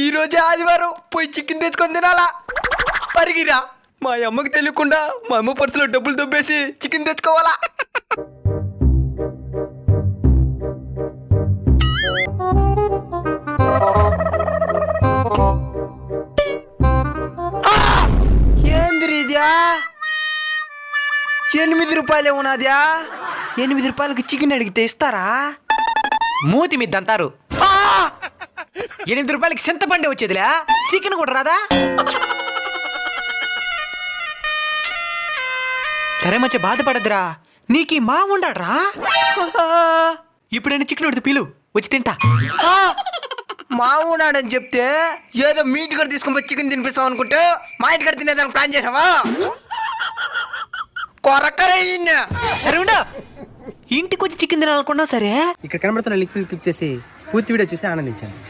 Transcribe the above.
ఈ రోజే ఆదివారం పోయి చికెన్ తెచ్చుకొని తినాలా. పరిగిరా మా అమ్మకి తెలియకుండా మా అమ్మ పర్సులో డబ్బులు దొబ్బేసి చికెన్ తెచ్చుకోవాలా. ఏందిరిద్యా 8 రూపాయలే ఉన్నదా? 8 రూపాయలకి చికెన్ అడిగితే ఇస్తారా? మూతి మిద్దంటారు. 8 రూపాయలకి చింతపండు వచ్చేదిలే, చికెన్ కూడా రాదా? సరే మంచి బాధపడద్దురా, నీకు మా ఉండడ్రా. ఇప్పుడైనా చికెన్ ఉడితే పీలు వచ్చి తింటా. మా ఉన్నాడని చెప్తే ఏదో మీ ఇంటికాడ తీసుకొని పోయి చికెన్ తినిపిస్తాం అనుకుంటే మా ఇంటికాడ తినేదానికి ప్లాన్ చేసావా? కొరకరే. సరే ఉండు, ఇంటికి వచ్చి చికెన్ తినాలనుకున్నా సరే. ఇక్కడ కనబడుతున్న లింక్ క్లిక్ చేసి పూర్తి వీడియో చూసి ఆనందించండి.